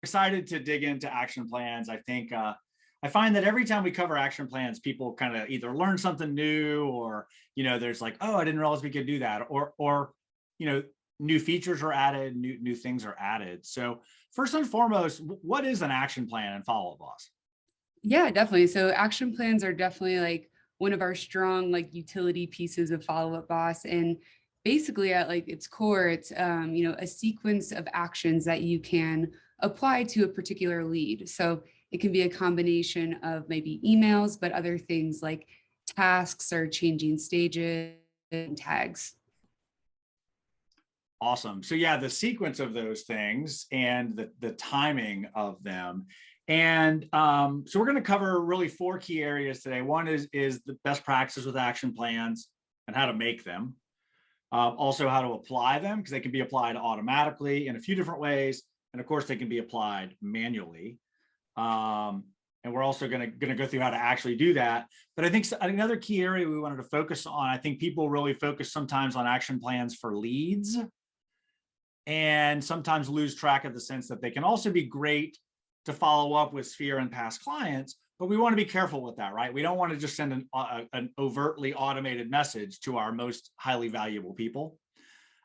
Excited to dig into action plans. I find that every time we cover action plans, people kind of either learn something new, or there's like, oh, I didn't realize we could do that, or you know, new features are added, new things are added. So first and foremost, what is an action plan and follow-up, boss? Yeah, definitely. So action plans are definitely like one of our strong like utility pieces of follow up boss. And basically at like its core, it's a sequence of actions that you can apply to a particular lead. So it can be a combination of maybe emails, but other things like tasks or changing stages and tags. Awesome. So yeah, the sequence of those things and the timing of them. And so we're going to cover really four key areas today. One is the best practices with action plans and how to make them. Also how to apply them, because they can be applied automatically in a few different ways. And of course, they can be applied manually. And we're also going to go through how to actually do that. But I think another key area we wanted to focus on, I think people really focus sometimes on action plans for leads, and sometimes lose track of the sense that they can also be great to follow up with sphere and past clients, but we want to be careful with that, right? We don't want to just send an overtly automated message to our most highly valuable people.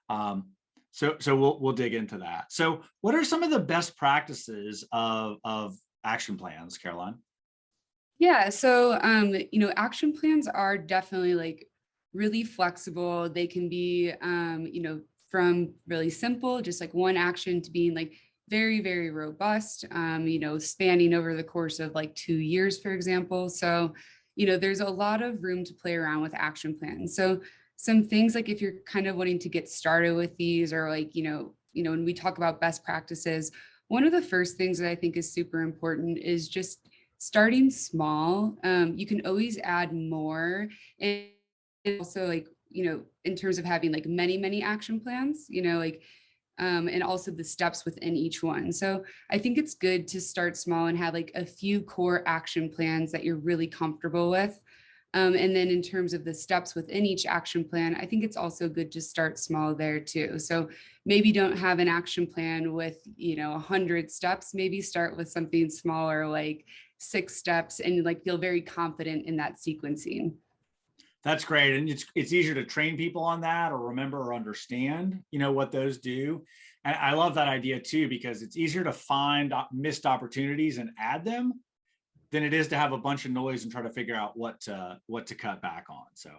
So we'll dig into that. So what are some of the best practices of action plans, Caroline? Yeah. So, action plans are definitely like really flexible. They can be, from really simple, just like one action to being like very, very robust, spanning over the course of like 2 years, for example. So, there's a lot of room to play around with action plans. So, some things like if you're kind of wanting to get started with these, or like, when we talk about best practices, one of the first things that I think is super important is just starting small. You can always add more. And also like, in terms of having like many, many action plans, and also the steps within each one. So I think it's good to start small and have like a few core action plans that you're really comfortable with. And then in terms of the steps within each action plan, I think it's also good to start small there too. So maybe don't have an action plan with, 100 steps, maybe start with something smaller, like 6 steps, and like feel very confident in that sequencing. That's great. And it's easier to train people on that, or remember or understand, what those do. And I love that idea too, because it's easier to find missed opportunities and add them than it is to have a bunch of noise and try to figure out what to cut back on. So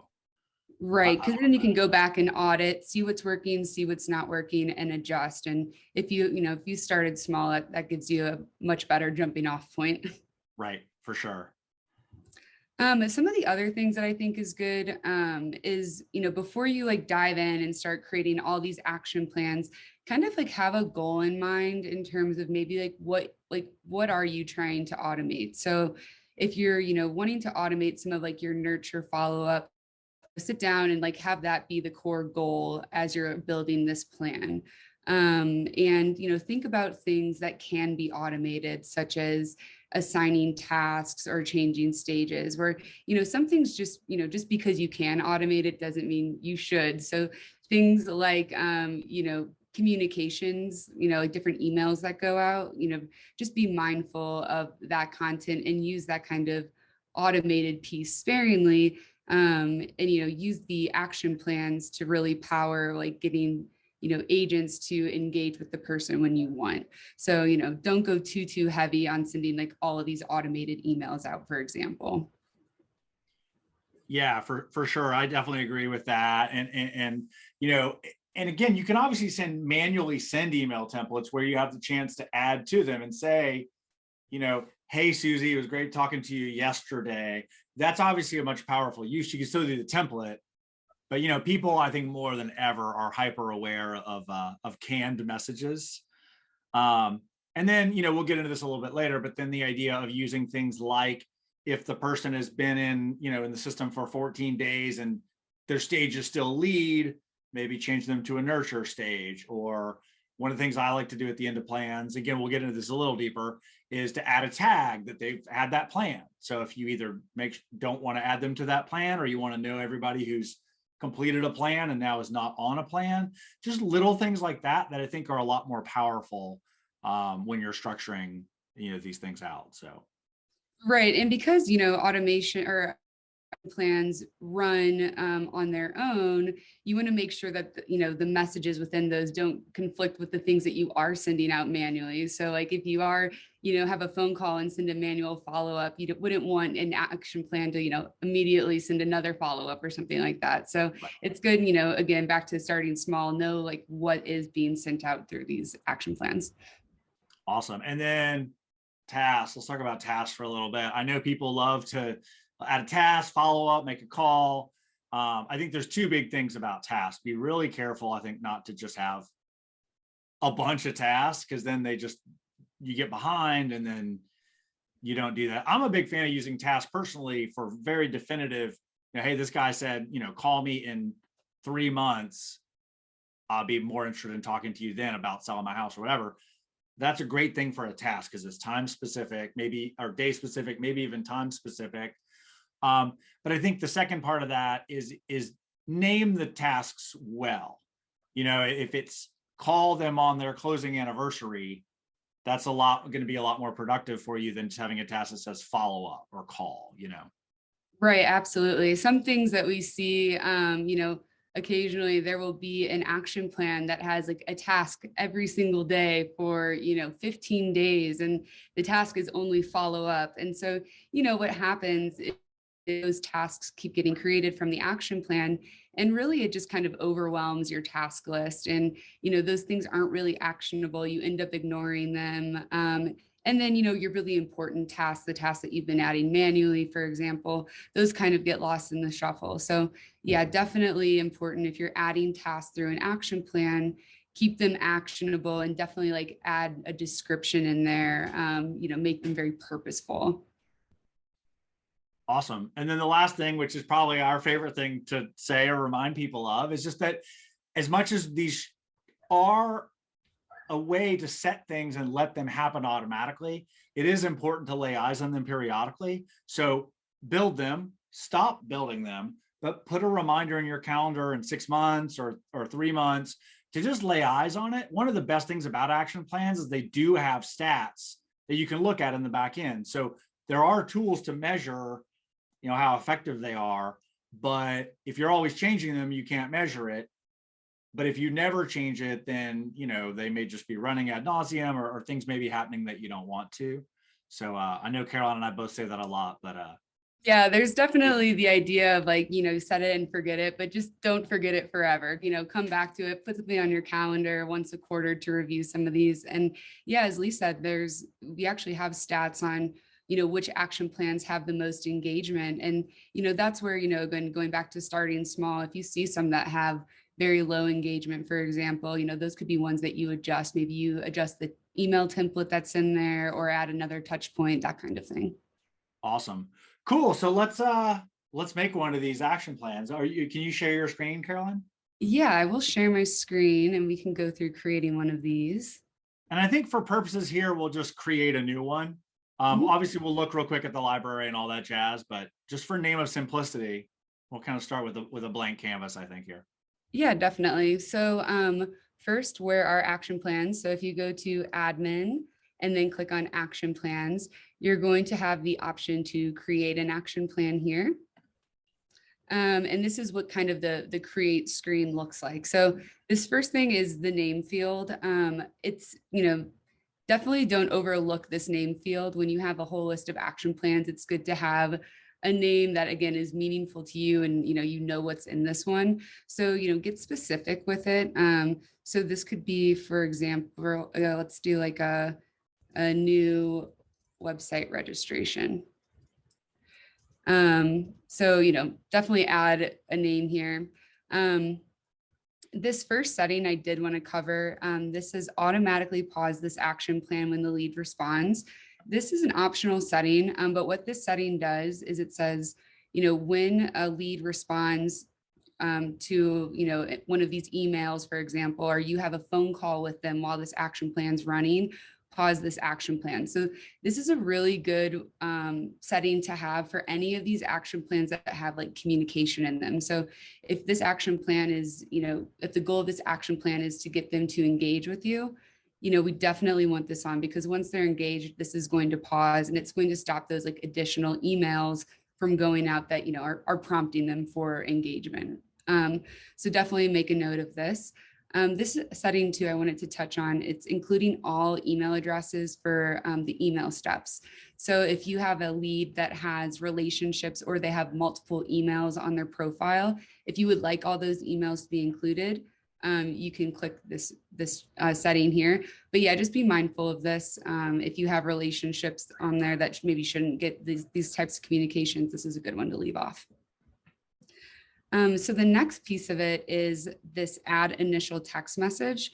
Right. Because then you can go back and audit, see what's working, see what's not working, and adjust. And if you started small, that gives you a much better jumping off point. right, for sure. Some of the other things that I think is good is, before you like dive in and start creating all these action plans, kind of like have a goal in mind in terms of maybe what are you trying to automate? So if you're, wanting to automate some of like your nurture follow up, sit down and like have that be the core goal as you're building this plan. And think about things that can be automated, such as assigning tasks or changing stages, where some things just because you can automate it doesn't mean you should. So things like communications, like different emails that go out, just be mindful of that content and use that kind of automated piece sparingly. And use the action plans to really power like getting agents to engage with the person when you want. So don't go too heavy on sending like all of these automated emails out, for example. Yeah, for sure. I definitely agree with that. And again, you can obviously manually send email templates where you have the chance to add to them and say, hey, Susie, it was great talking to you yesterday. That's obviously a much powerful use. You can still do the template, but people, I think more than ever, are hyper aware of canned messages. And then we'll get into this a little bit later, but then the idea of using things like, if the person has been in the system for 14 days and their stage is still lead, maybe change them to a nurture stage. Or one of the things I like to do at the end of plans, again, we'll get into this a little deeper, is to add a tag that they've had that plan. So if you either don't want to add them to that plan, or you want to know everybody who's completed a plan and now is not on a plan, just little things like that I think are a lot more powerful when you're structuring, these things out. So Right. And because, automation or plans run on their own, you want to make sure that the messages within those don't conflict with the things that you are sending out manually. So like if you are have a phone call and send a manual follow-up, you wouldn't want an action plan to immediately send another follow-up or something like that. So it's good, again, back to starting small, know like what is being sent out through these action plans. awesome. And then tasks. Let's talk about tasks for a little bit. I know people love to add a task, follow up, make a call. I think there's two big things about tasks. Be really careful, I think, not to just have a bunch of tasks, because then you get behind and then you don't do that. I'm a big fan of using tasks personally for very definitive, hey, this guy said, call me in 3 months. I'll be more interested in talking to you then about selling my house or whatever. That's a great thing for a task because it's time specific, maybe, or day specific, maybe even time specific. But I think the second part of that is name the tasks well. If it's call them on their closing anniversary, that's going to be a lot more productive for you than just having a task that says follow up or call. Right, absolutely. Some things that we see, occasionally there will be an action plan that has like a task every single day for 15 days, and the task is only follow up. And so what happens is those tasks keep getting created from the action plan, and really it just kind of overwhelms your task list, and those things aren't really actionable. You end up ignoring them, and then your really important tasks, the tasks that you've been adding manually, for example, those kind of get lost in the shuffle. So yeah, definitely important. If you're adding tasks through an action plan, keep them actionable, and definitely like add a description in there, make them very purposeful. Awesome. And then the last thing, which is probably our favorite thing to say or remind people of, is just that as much as these are a way to set things and let them happen automatically, it is important to lay eyes on them periodically. So build them, stop building them, but put a reminder in your calendar in 6 months or 3 months to just lay eyes on it. One of the best things about action plans is they do have stats that you can look at in the back end. So there are tools to measure how effective they are, but if you're always changing them, you can't measure it. But if you never change it, then they may just be running ad nauseum, or things may be happening that you don't want to. So I know Caroline and I both say that a lot, but yeah, there's definitely the idea of like, set it and forget it, but just don't forget it forever. Come back to it, put something on your calendar once a quarter to review some of these. And yeah, as Lee said, we actually have stats on which action plans have the most engagement. And, that's where, going back to starting small, if you see some that have very low engagement, for example, those could be ones that you adjust. Maybe you adjust the email template that's in there or add another touch point, that kind of thing. awesome. Cool. So let's make one of these action plans. Can you share your screen, Caroline? Yeah, I will share my screen and we can go through creating one of these. And I think for purposes here, we'll just create a new one. Obviously, we'll look real quick at the library and all that jazz, but just for name of simplicity, we'll kind of start with a blank canvas, I think, here. Yeah, definitely. So first, where are action plans? So if you go to admin and then click on action plans, you're going to have the option to create an action plan here. And this is what kind of the create screen looks like. So this first thing is the name field. It's, definitely don't overlook this name field. When you have a whole list of action plans, it's good to have a name that again is meaningful to you, and what's in this one. So get specific with it. So this could be, for example, let's do like a new website registration. So definitely add a name here. This first setting I did want to cover, this says automatically pause this action plan when the lead responds. This is an optional setting, but what this setting does is it says, when a lead responds to, one of these emails, for example, or you have a phone call with them while this action plan's running, pause this action plan. So this is a really good setting to have for any of these action plans that have like communication in them. So if this action plan is, if the goal of this action plan is to get them to engage with you, we definitely want this on, because once they're engaged, this is going to pause and it's going to stop those like additional emails from going out that, are prompting them for engagement. So definitely make a note of this. This setting too, I wanted to touch on, it's including all email addresses for the email steps. So if you have a lead that has relationships or they have multiple emails on their profile, if you would like all those emails to be included, you can click this setting here. But yeah, just be mindful of this. If you have relationships on there that maybe shouldn't get these types of communications, this is a good one to leave off. So the next piece of it is this add initial text message.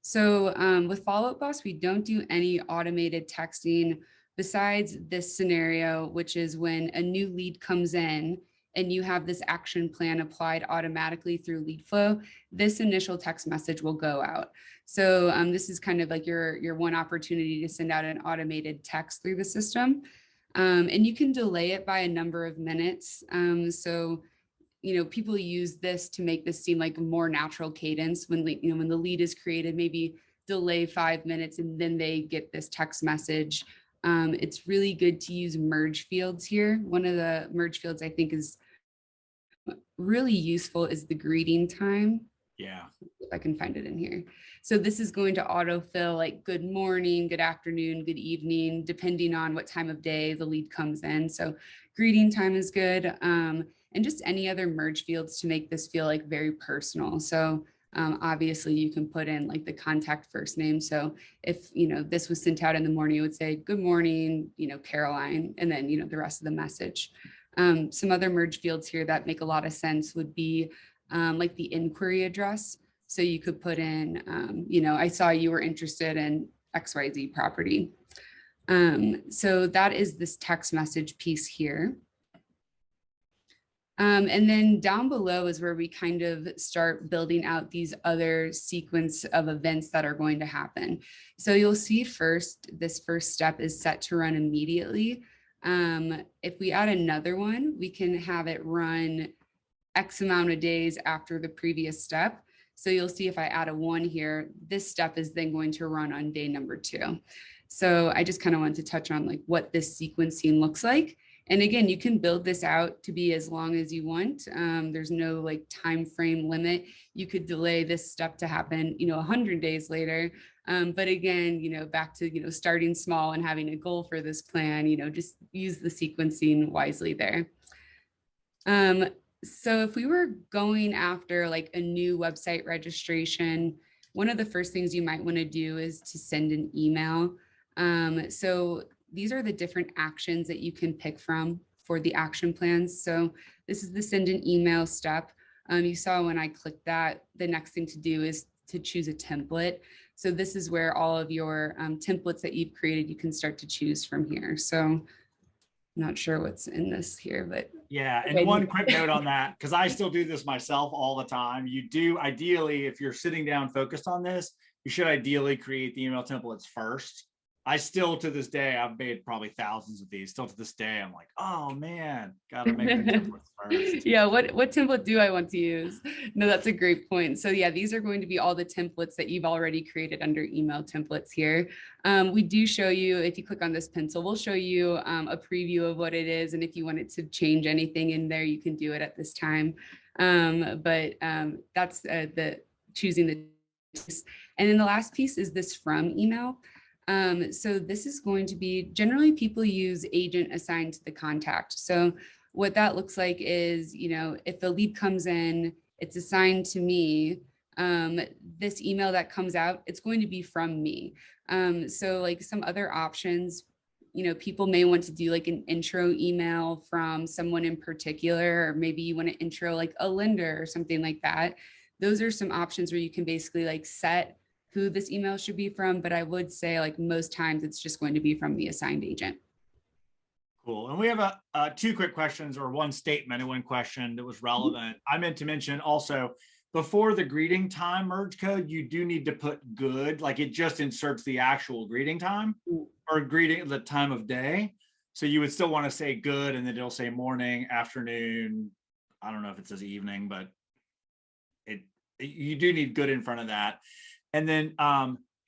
So with Follow Up Boss, we don't do any automated texting besides this scenario, which is when a new lead comes in and you have this action plan applied automatically through lead flow, this initial text message will go out. So this is kind of like your one opportunity to send out an automated text through the system. And you can delay it by a number of minutes. So people use this to make this seem like a more natural cadence when when the lead is created, maybe delay 5 minutes and then they get this text message. It's really good to use merge fields here. One of the merge fields I think is really useful is the greeting time. Yeah. If I can find it in here. So this is going to autofill like good morning, good afternoon, good evening, depending on what time of day the lead comes in. So greeting time is good. And just any other merge fields to make this feel like very personal. So obviously you can put in like the contact first name. So if, this was sent out in the morning, it would say, good morning, Caroline, and then, the rest of the message. Some other merge fields here that make a lot of sense would be like the inquiry address. So you could put in, I saw you were interested in XYZ property. So that is this text message piece here. And then down below is where we kind of start building out these other sequence of events that are going to happen. So you'll see first, this first step is set to run immediately. If we add another one, we can have it run X amount of days after the previous step. So you'll see if I add a 1 here, this step is then going to run on day number 2. So I just kind of wanted to touch on like what this sequencing looks like. And again, you can build this out to be as long as you want. There's no like time frame limit. You could delay this step to happen, 100 days later. But again, back to, starting small and having a goal for this plan, just use the sequencing wisely there. So if we were going after like a new website registration, one of the first things you might want to do is to send an email. So these are the different actions that you can pick from for the action plans. So this is the send an email step. You saw when I clicked that, the next thing to do is to choose a template. So this is where all of your templates that you've created, you can start to choose from here. So I'm not sure what's in this here, but yeah. And one quick note on that, because I still do this myself all the time. You do ideally, if you're sitting down focused on this, you should ideally create the email templates first. I still, to this day, I've made probably thousands of these. Still to this day, I'm like, oh man, gotta make the templates first. Yeah, what template do I want to use? No, that's a great point. So yeah, these are going to be all the templates that you've already created under email templates here. We do show you, if you click on this pencil, we'll show you a preview of what it is. And if you wanted to change anything in there, you can do it at this time. But that's the choosing the, and then the last piece is this from email. So this is going to be, generally people use agent assigned to the contact. So what that looks like is, if the lead comes in, it's assigned to me, this email that comes out, it's going to be from me. So like some other options, people may want to do like an intro email from someone in particular, or maybe you want to intro like a lender or something like that. Those are some options where you can basically like set who this email should be from, but I would say like most times it's just going to be from the assigned agent. Cool. And we have two quick questions, or one statement and one question that was relevant. I meant to mention also, before the greeting time merge code, you do need to put good, like it just inserts the actual greeting time or greeting the time of day. So you would still want to say good, and then it'll say morning, afternoon. I don't know if it says evening, but you do need good in front of that. And then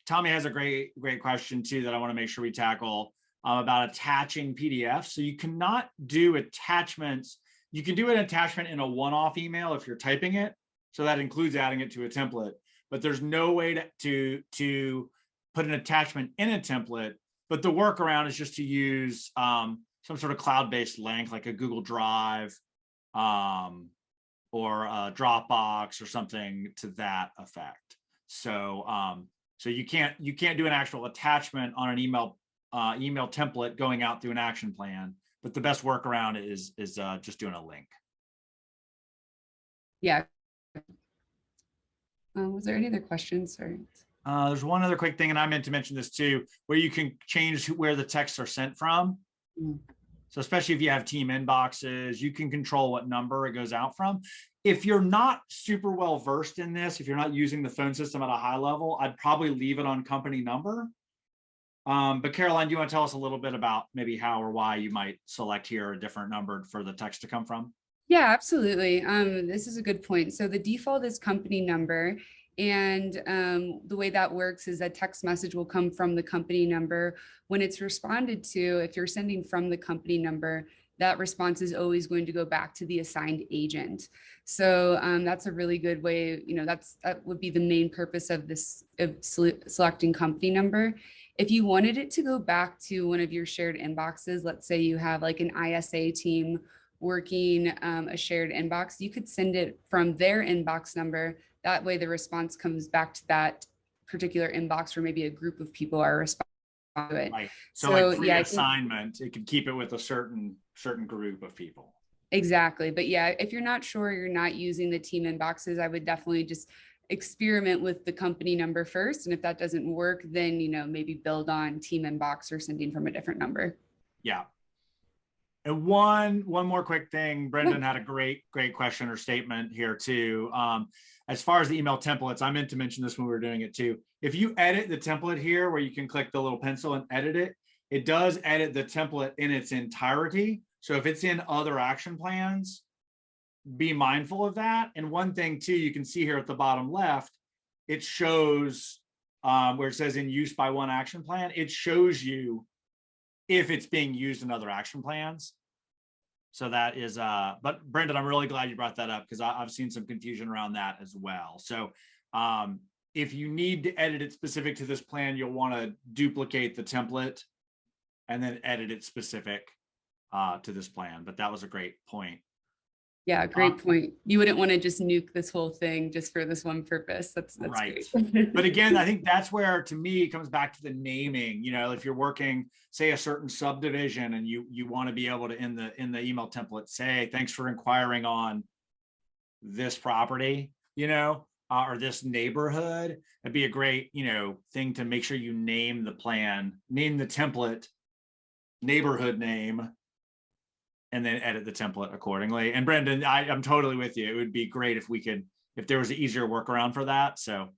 Tommy has a great question too that I want to make sure we tackle about attaching PDFs. So you cannot do attachments. You can do an attachment in a one-off email if you're typing it. So that includes adding it to a template, but there's no way to put an attachment in a template. But the workaround is just to use some sort of cloud-based link like a Google Drive or a Dropbox or something to that effect. So so you can't do an actual attachment on an email template going out through an action plan, but the best workaround is just doing a link. Yeah. Was there any other questions? Sorry. There's one other quick thing, and I meant to mention this too, where you can change where the texts are sent from. So especially if you have team inboxes, you can control what number it goes out from. If you're not super well versed in this, if you're not using the phone system at a high level, I'd probably leave it on company number. But Caroline, do you want to tell us a little bit about maybe how or why you might select here a different number for the text to come from? Yeah, absolutely. This is a good point. So the default is company number. And the way that works is that text message will come from the company number. When it's responded to, if you're sending from the company number, that response is always going to go back to the assigned agent. So that's a really good way, that would be the main purpose of this, of selecting company number. If you wanted it to go back to one of your shared inboxes, let's say you have like an ISA team working a shared inbox, you could send it from their inbox number. That way the response comes back to that particular inbox where maybe a group of people are responding to it. Right. So like free assignment, it could keep it with a certain group of people. Exactly. But yeah, if you're not sure, you're not using the team inboxes, I would definitely just experiment with the company number first. And if that doesn't work, then, maybe build on team inbox or sending from a different number. Yeah. And one more quick thing, Brendan had a great question or statement here too. As far as the email templates, I meant to mention this when we were doing it too. If you edit the template here where you can click the little pencil and edit it, it does edit the template in its entirety. So if it's in other action plans, be mindful of that. And one thing too, you can see here at the bottom left, it shows where it says in use by one action plan, it shows you if it's being used in other action plans. So that is, but Brendan, I'm really glad you brought that up because I've seen some confusion around that as well. So if you need to edit it specific to this plan, you'll want to duplicate the template and then edit it specific to this plan. But that was a great point. Yeah, great point. You wouldn't want to just nuke this whole thing just for this one purpose. That's right. Great. But again, I think that's where, to me, it comes back to the naming. If you're working, say, a certain subdivision, and you want to be able to in the email template say, "Thanks for inquiring on this property," or this neighborhood. It'd be a great, thing to make sure you name the plan, name the template, neighborhood name, and then edit the template accordingly. And Brendan, I'm totally with you. It would be great if there was an easier workaround for that. So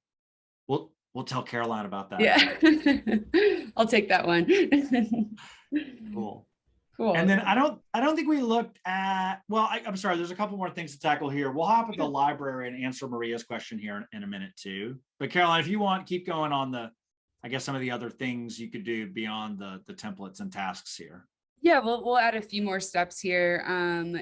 we'll tell Caroline about that. Yeah, I'll take that one. Cool. Cool. And then I don't think we looked at, well, I'm sorry, there's a couple more things to tackle here. We'll hop at the library and answer Maria's question here in a minute too. But Caroline, if you want, keep going on some of the other things you could do beyond the templates and tasks here. Yeah, we'll add a few more steps here.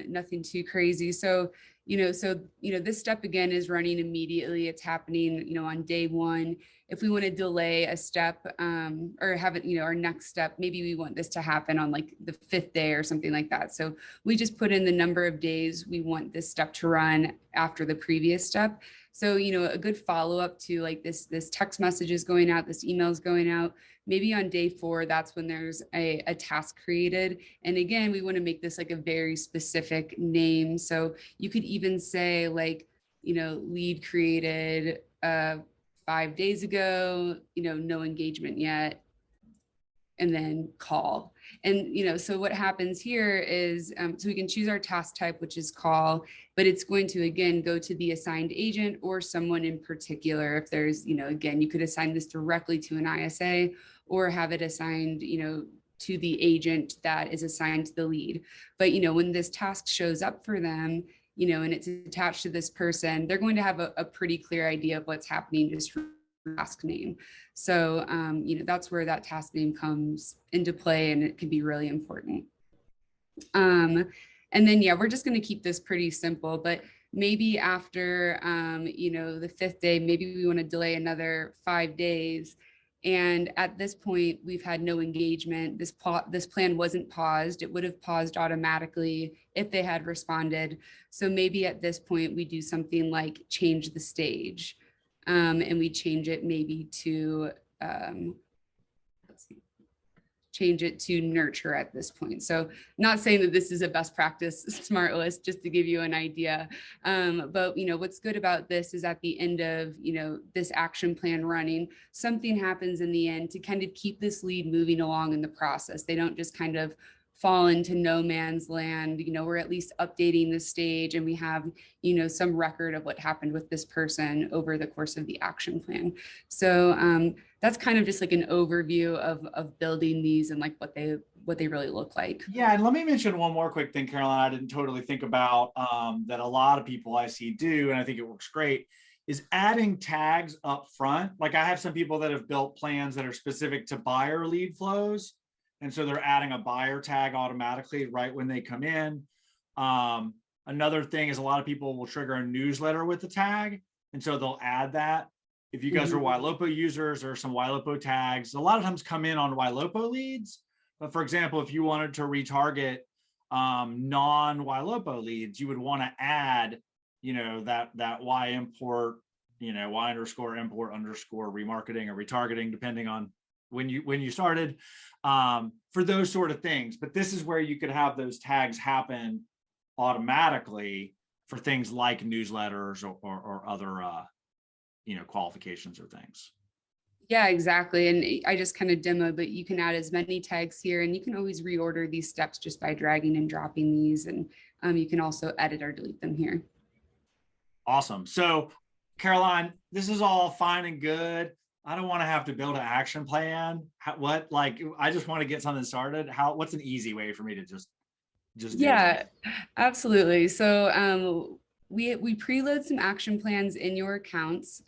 Nothing too crazy. So, this step again is running immediately. It's happening, on day one. If we want to delay a step or have it, our next step, maybe we want this to happen on like the 5th day or something like that. So we just put in the number of days we want this step to run after the previous step. So, a good follow-up to like this text message is going out, this email is going out. Maybe on day 4, that's when there's a task created. And again, we want to make this like a very specific name. So you could even say like, lead created 5 days ago, no engagement yet, and then call. And, so what happens here is, so we can choose our task type, which is call, but it's going to, again, go to the assigned agent or someone in particular. If there's, again, you could assign this directly to an ISA or have it assigned, to the agent that is assigned to the lead. But, when this task shows up for them, and it's attached to this person, they're going to have a pretty clear idea of what's happening just task name. So, that's where that task name comes into play, and it can be really important. And then, yeah, we're just going to keep this pretty simple, but maybe after, the 5th day, maybe we want to delay another 5 days. And at this point, we've had no engagement. This plan wasn't paused. It would have paused automatically if they had responded. So maybe at this point, we do something like change the stage, and we change it maybe to, let's see, change it to nurture at this point. So not saying that this is a best practice smart list, just to give you an idea. But what's good about this is at the end of, this action plan running, something happens in the end to kind of keep this lead moving along in the process. They don't just kind of fall into no man's land. We're at least updating the stage, and we have, some record of what happened with this person over the course of the action plan. So that's kind of just like an overview of building these and like what they really look like. Yeah, and let me mention one more quick thing, Caroline, I didn't totally think about, that a lot of people I see do, and I think it works great, is adding tags up front. Like I have some people that have built plans that are specific to buyer lead flows. And so they're adding a buyer tag automatically right when they come in. Another thing is a lot of people will trigger a newsletter with the tag. And so they'll add that. If you guys are Ylopo users, or some Ylopo tags, a lot of times come in on Ylopo leads. But for example, if you wanted to retarget non-Ylopo leads, you would want to add, that Y import, Y underscore import underscore remarketing or retargeting, depending on when you started, for those sort of things. But this is where you could have those tags happen automatically for things like newsletters or other qualifications or things. Yeah, exactly. And I just kind of demoed, but you can add as many tags here, and you can always reorder these steps just by dragging and dropping these. And you can also edit or delete them here. Awesome. So Caroline, this is all fine and good. I don't want to have to build an action plan. I just want to get something started. What's an easy way for me to just Yeah, absolutely. So we preload some action plans in your accounts.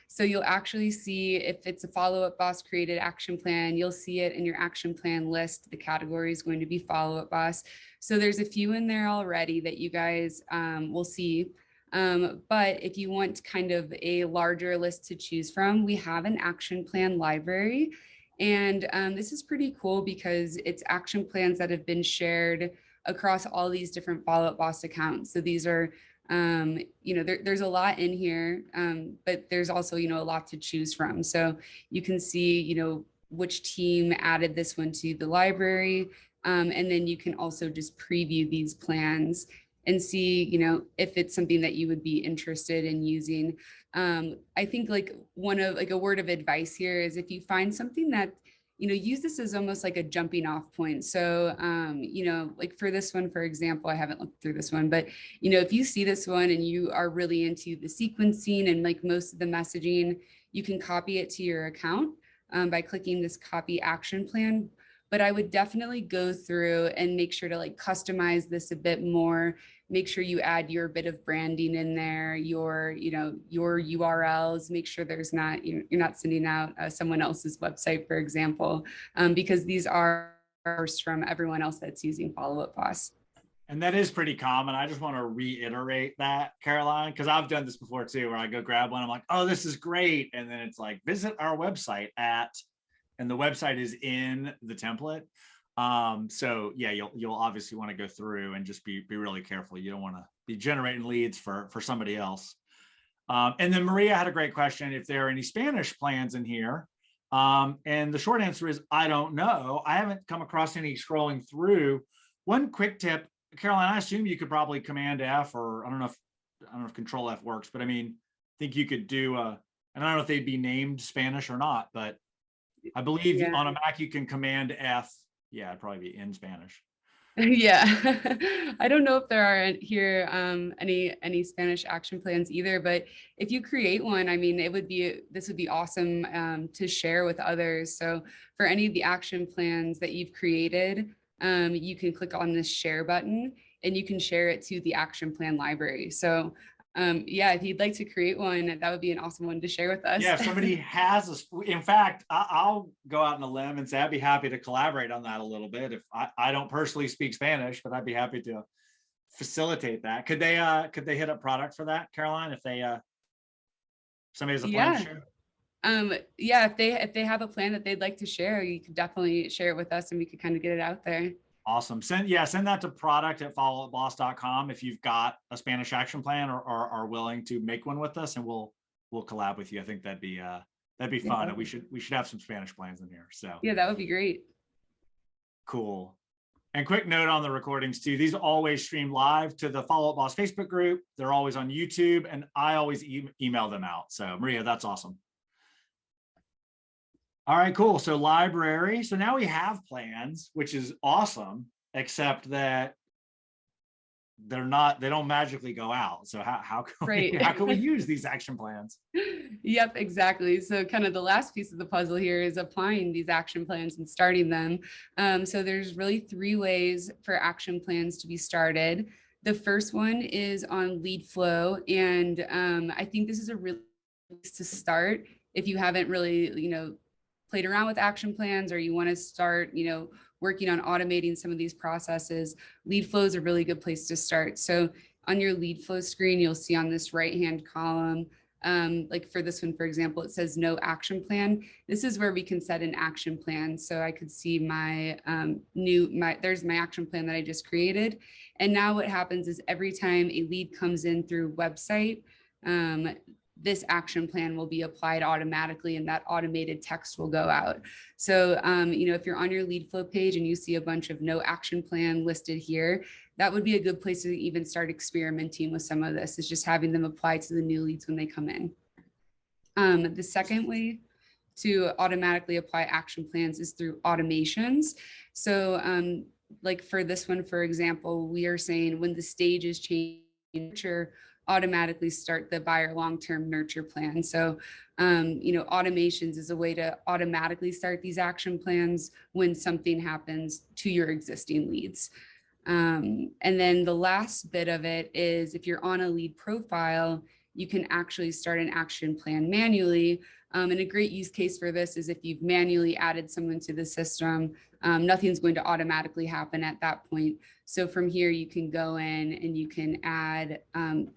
So you'll actually see if it's a follow-up boss created action plan, you'll see it in your action plan list. The category is going to be follow-up boss. So there's a few in there already that you guys will see. But if you want kind of a larger list to choose from, we have an action plan library. And this is pretty cool because it's action plans that have been shared across all these different follow-up boss accounts. So these are, there's a lot in here, but there's also, a lot to choose from. So you can see, which team added this one to the library. And then you can also just preview these plans and see, if it's something that you would be interested in using. I think like a word of advice here is if you find something that, use this as almost like a jumping off point. So, like for this one, for example, I haven't looked through this one, but, if you see this one and you are really into the sequencing and like most of the messaging, you can copy it to your account by clicking this copy action plan. But I would definitely go through and make sure to like customize this a bit more. Make sure you add your bit of branding in there, your URLs, make sure there's not, you're not sending out someone else's website, for example, because these are from everyone else that's using follow-up boss. And that is pretty common. I just want to reiterate that, Caroline, because I've done this before too, where I go grab one. I'm like, oh, this is great. And then it's like, visit our website and the website is in the template. So yeah, you'll obviously want to go through and just be really careful. You don't want to be generating leads for somebody else. And then Maria had a great question, if there are any Spanish plans in here. And the short answer is, I don't know. I haven't come across any scrolling through. One quick tip, Caroline, I assume you could probably Command F, or I don't know if Control F works, but I mean, I think you could do and I don't know if they'd be named Spanish or not, but I believe on a Mac you can Command F. Yeah, it'd probably be in Spanish. Yeah, I don't know if there are here any Spanish action plans either, but if you create one, I mean, this would be awesome to share with others. So for any of the action plans that you've created, you can click on this share button and you can share it to the action plan library. So Yeah, if you'd like to create one, that would be an awesome one to share with us. Yeah, if somebody has in fact, I'll go out on a limb and say I'd be happy to collaborate on that a little bit. If I don't personally speak Spanish, but I'd be happy to facilitate that. Could they hit up product for that, Caroline, if they somebody has a plan to Yeah. share? Yeah, if they have a plan that they'd like to share, you could definitely share it with us and we could kind of get it out there. Awesome. Send that to product@followupboss.com if you've got a Spanish action plan or are willing to make one with us, and we'll collab with you. I think that'd be fun. And we should have some Spanish plans in here. So Yeah, that would be great. cool. And quick note on the recordings too. These always stream live to the Follow Up Boss Facebook group. They're always on YouTube, and I always email them out. So Maria, that's awesome. All right, cool. So library. So now we have plans, which is awesome, except that they don't magically go out. So how can Right. how can we use these action plans? Yep, exactly. So kind of the last piece of the puzzle here is applying these action plans and starting them. So there's really 3 ways for action plans to be started. The first one is on lead flow. And I think this is a really place to start if you haven't really, played around with action plans, or you want to start, working on automating some of these processes. Lead flow is a really good place to start. So on your lead flow screen, you'll see on this right-hand column, like for this one, for example, it says no action plan. This is where we can set an action plan. So I could see my there's my action plan that I just created. And now what happens is every time a lead comes in through website, this action plan will be applied automatically, and that automated text will go out. So, if you're on your lead flow page and you see a bunch of no action plan listed here, that would be a good place to even start experimenting with some of this, is just having them apply to the new leads when they come in. The second way to automatically apply action plans is through automations. So, like for this one, for example, we are saying when the stage is changing, automatically start the buyer long-term nurture plan. So, automations is a way to automatically start these action plans when something happens to your existing leads. And then the last bit of it is if you're on a lead profile, you can actually start an action plan manually. And a great use case for this is if you've manually added someone to the system, nothing's going to automatically happen at that point. So from here, you can go in and you can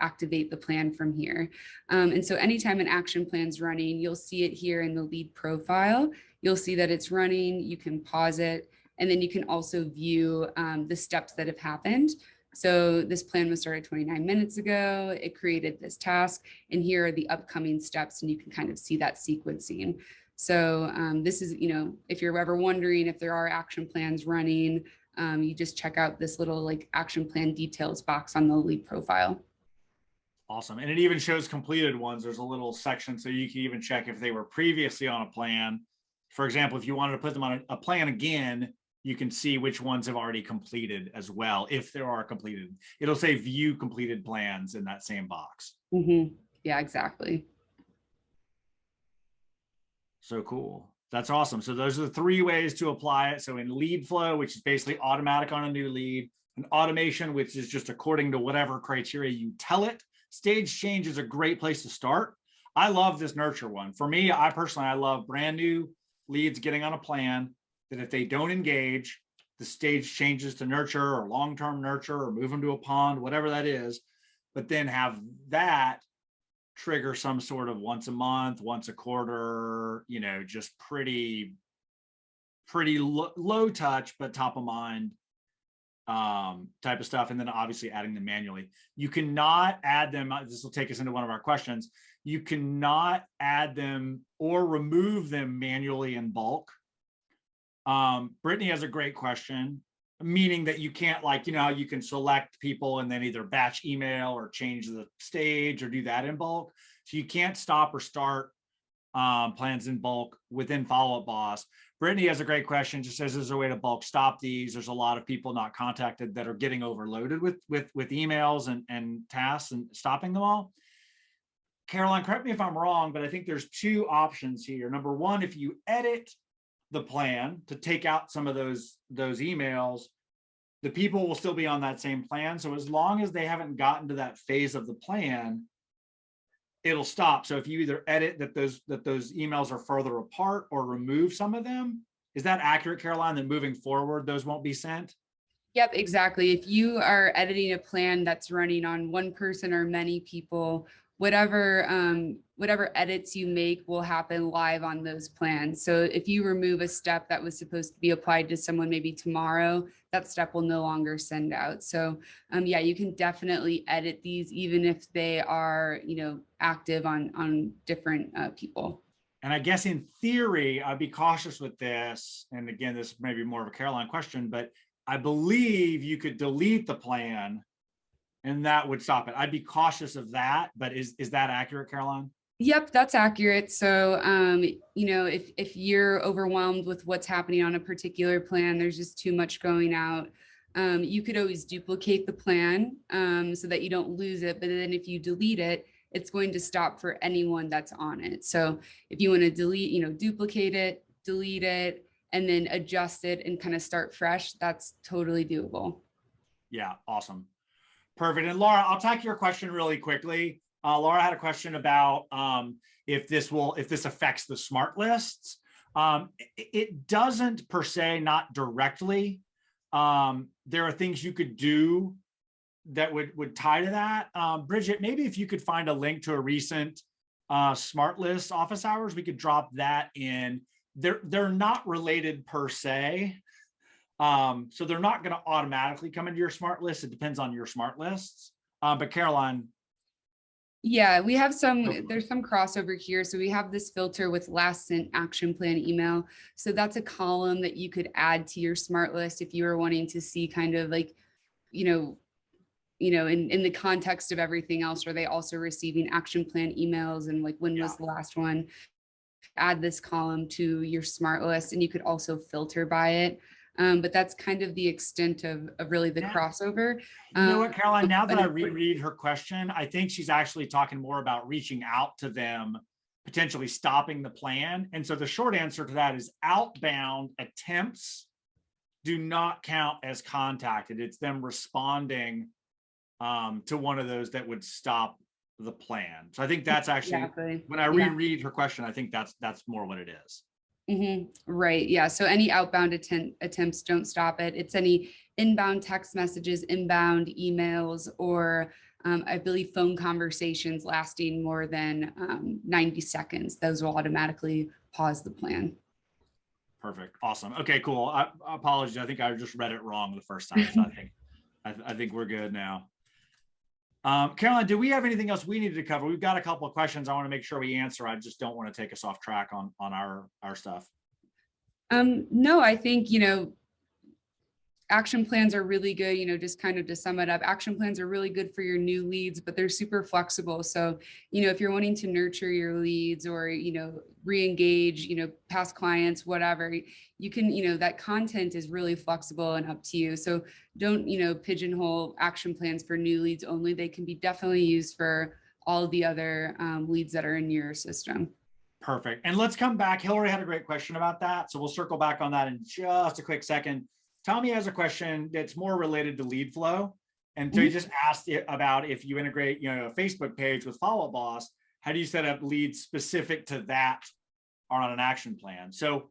activate the plan from here. And so anytime an action plan's running, you'll see it here in the lead profile. You'll see that it's running, you can pause it, and then you can also view the steps that have happened. So this plan was started 29 minutes ago. It created this task, and here are the upcoming steps, and you can kind of see that sequencing. So this is, if you're ever wondering if there are action plans running, you just check out this little like action plan details box on the lead profile. Awesome. And it even shows completed ones. There's a little section so you can even check if they were previously on a plan. For example, if you wanted to put them on a plan again, you can see which ones have already completed as well. If there are completed, it'll say view completed plans in that same box. Mm-hmm. Yeah, exactly. So cool. That's awesome. So those are the 3 ways to apply it. So in lead flow, which is basically automatic on a new lead, an automation, which is just according to whatever criteria you tell it. Stage change is a great place to start. I love this nurture one. For me, I love brand new leads getting on a plan that if they don't engage, the stage changes to nurture or long-term nurture or move them to a pond, whatever that is, but then have that trigger some sort of once a month, once a quarter, just pretty low touch, but top of mind type of stuff. And then obviously adding them manually. You cannot add them. This will take us into one of our questions. You cannot add them or remove them manually in bulk. Brittany has a great question, meaning that you can't, like, you can select people and then either batch email or change the stage or do that in bulk. So you can't stop or start plans in bulk within Follow Up Boss. Brittany has a great question, just says there's a way to bulk stop these. There's a lot of people not contacted that are getting overloaded with emails and tasks and stopping them all. Caroline, correct me if I'm wrong, but I think there's 2 options here. Number 1, if you edit the plan to take out some of those emails, the people will still be on that same plan. So as long as they haven't gotten to that phase of the plan it'll stop. So if you either edit that those emails are further apart or remove some of them, is that accurate, Caroline, that moving forward, those won't be sent? Yep, exactly. If you are editing a plan that's running on one person or many people, whatever edits you make will happen live on those plans. So if you remove a step that was supposed to be applied to someone maybe tomorrow, that step will no longer send out. So yeah, you can definitely edit these even if they are, active on different people. And I guess in theory, I'd be cautious with this. And again, this may be more of a Caroline question, but I believe you could delete the plan and that would stop it. I'd be cautious of that, but is that accurate, Caroline? Yep, that's accurate. So, if you're overwhelmed with what's happening on a particular plan, there's just too much going out. You could always duplicate the plan so that you don't lose it. But then if you delete it, it's going to stop for anyone that's on it. So if you want to delete, duplicate it, delete it, and then adjust it and kind of start fresh, that's totally doable. Yeah, awesome. Perfect. And Laura, I'll tack your question really quickly. Laura had a question about if this affects the smart lists. It doesn't per se, not directly. There are things you could do that would tie to that. Bridget, maybe if you could find a link to a recent smart list office hours, we could drop that in. They're not related per se. So they're not going to automatically come into your smart list. It depends on your smart lists. But Caroline. Yeah, we have there's some crossover here. So we have this filter with last sent action plan email. So that's a column that you could add to your smart list if you were wanting to see kind of like, in the context of everything else, are they also receiving action plan emails and like when was the last one? Add this column to your smart list and you could also filter by it. But that's kind of the extent of really the crossover. You know what, Caroline, now that I reread her question, I think she's actually talking more about reaching out to them, potentially stopping the plan. And so the short answer to that is outbound attempts do not count as contacted. It's them responding to one of those that would stop the plan. So I think that's actually, when I reread her question, I think that's more what it is. Right. Yeah. So any outbound attempts don't stop it. It's any inbound text messages, inbound emails, or I believe phone conversations lasting more than 90 seconds. Those will automatically pause the plan. Perfect. Awesome. Okay, cool. I apologize. I think I just read it wrong the first time. So I think we're good now. Caroline, do we have anything else we needed to cover? We've got a couple of questions I want to make sure we answer. I just don't want to take us off track on our stuff. No, I think, action plans are really good, just kind of to sum it up, action plans are really good for your new leads, but they're super flexible. So, if you're wanting to nurture your leads or, re-engage, past clients, whatever, you can, that content is really flexible and up to you. So don't, pigeonhole action plans for new leads only. They can be definitely used for all the other leads that are in your system. Perfect. And let's come back. Hillary had a great question about that. So we'll circle back on that in just a quick second. Tommy has a question that's more related to lead flow. And so he just asked about if you integrate, a Facebook page with Follow Up Boss, how do you set up leads specific to that or on an action plan? So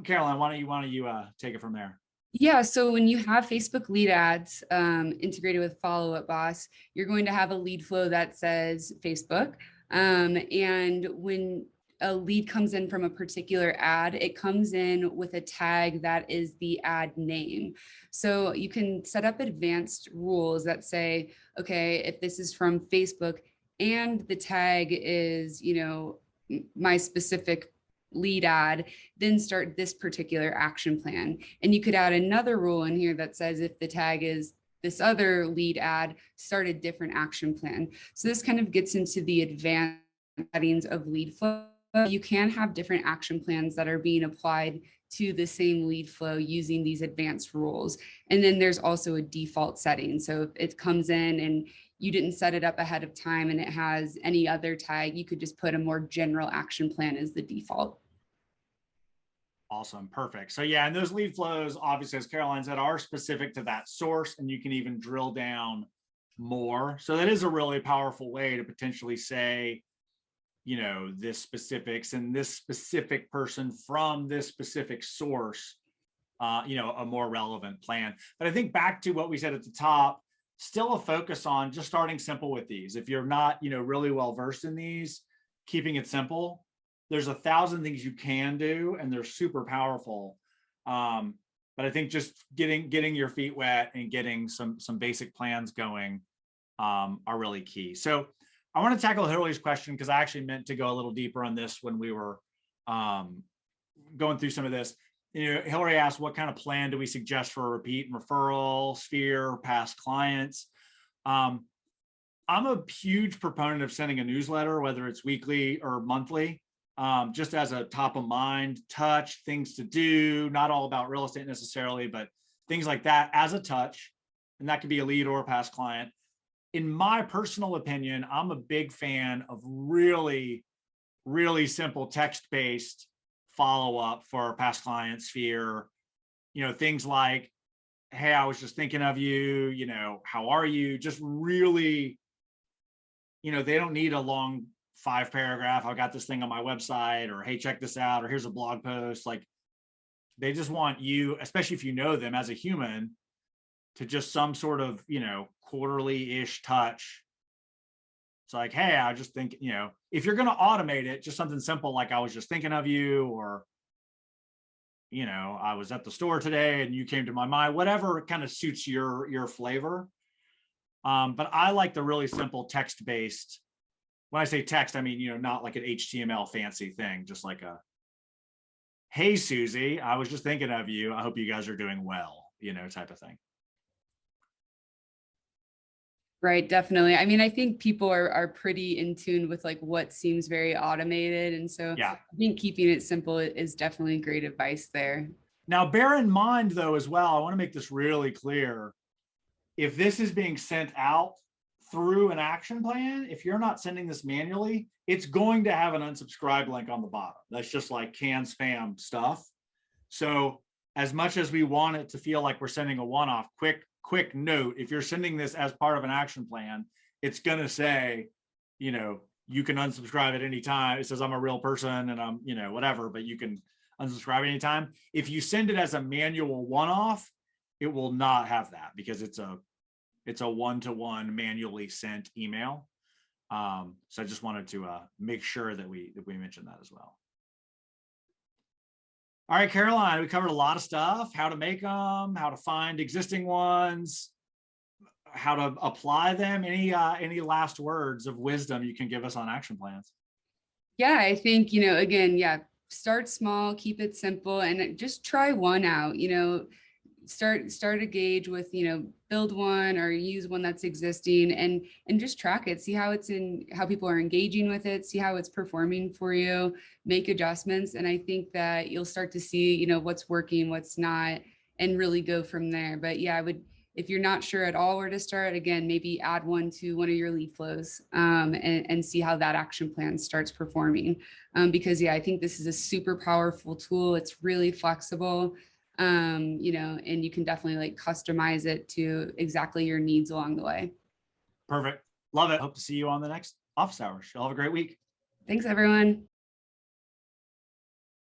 Caroline, why don't you take it from there? Yeah, so when you have Facebook lead ads integrated with Follow Up Boss, you're going to have a lead flow that says Facebook. And when a lead comes in from a particular ad, it comes in with a tag that is the ad name. So you can set up advanced rules that say, okay, if this is from Facebook and the tag is, my specific lead ad, then start this particular action plan. And you could add another rule in here that says if the tag is this other lead ad, start a different action plan. So this kind of gets into the advanced settings of lead flow. You can have different action plans that are being applied to the same lead flow using these advanced rules. And then there's also a default setting. So if it comes in and you didn't set it up ahead of time and it has any other tag, you could just put a more general action plan as the default. Awesome. Perfect. So yeah, and those lead flows, obviously, as Caroline said, are specific to that source, and you can even drill down more. So that is a really powerful way to potentially say, this specifics and this specific person from this specific source, a more relevant plan. But I think back to what we said at the top, still a focus on just starting simple with these. If you're not, really well versed in these, keeping it simple. There's 1,000 things you can do, and they're super powerful. But I think just getting your feet wet and getting some basic plans going are really key. So I want to tackle Hillary's question because I actually meant to go a little deeper on this when we were going through some of this. Hillary asked, what kind of plan do we suggest for a repeat and referral, sphere, past clients? I'm a huge proponent of sending a newsletter, whether it's weekly or monthly, just as a top of mind touch, things to do, not all about real estate necessarily, but things like that as a touch. And that could be a lead or a past client. In my personal opinion, I'm a big fan of really, really simple text-based follow-up for past client sphere. Things like, hey, I was just thinking of you, how are you? Just really, they don't need a long 5-paragraph, I got this thing on my website, or hey, check this out, or here's a blog post. Like, they just want you, especially if you know them as a human, to just some sort of, quarterly-ish touch. It's like, hey, I just think, if you're going to automate it, just something simple like I was just thinking of you, or, I was at the store today and you came to my mind, whatever kind of suits your flavor. But I like the really simple text-based. When I say text, I mean, not like an HTML fancy thing, just like a, hey, Susie, I was just thinking of you. I hope you guys are doing well, type of thing. Right, definitely. I mean, I think people are pretty in tune with like what seems very automated. And so Yeah. I think keeping it simple is definitely great advice there. Now, bear in mind, though, as well, I want to make this really clear. If this is being sent out through an action plan, if you're not sending this manually, it's going to have an unsubscribe link on the bottom. That's just like canned spam stuff. So as much as we want it to feel like we're sending a one-off, quick note, if you're sending this as part of an action plan, it's going to say, you can unsubscribe at any time. It says I'm a real person and I'm, whatever, but you can unsubscribe anytime. If you send it as a manual one-off, it will not have that because it's a one-to-one manually sent email. So I just wanted to make sure that we mentioned that as well. All right, Caroline, we covered a lot of stuff, how to make them, how to find existing ones, how to apply them. Any last words of wisdom you can give us on action plans? Yeah, I think, again, start small, keep it simple, and just try one out, start a gauge with, build one or use one that's existing and just track it, see how how people are engaging with it, see how it's performing for you, make adjustments. And I think that you'll start to see, what's working, what's not, and really go from there. But yeah, if you're not sure at all where to start, again, maybe add one to one of your lead flows and see how that action plan starts performing. Because I think this is a super powerful tool. It's really flexible. And you can definitely like customize it to exactly your needs along the way. Perfect. Love it. Hope to see you on the next office hours. You'll have a great week. Thanks, everyone.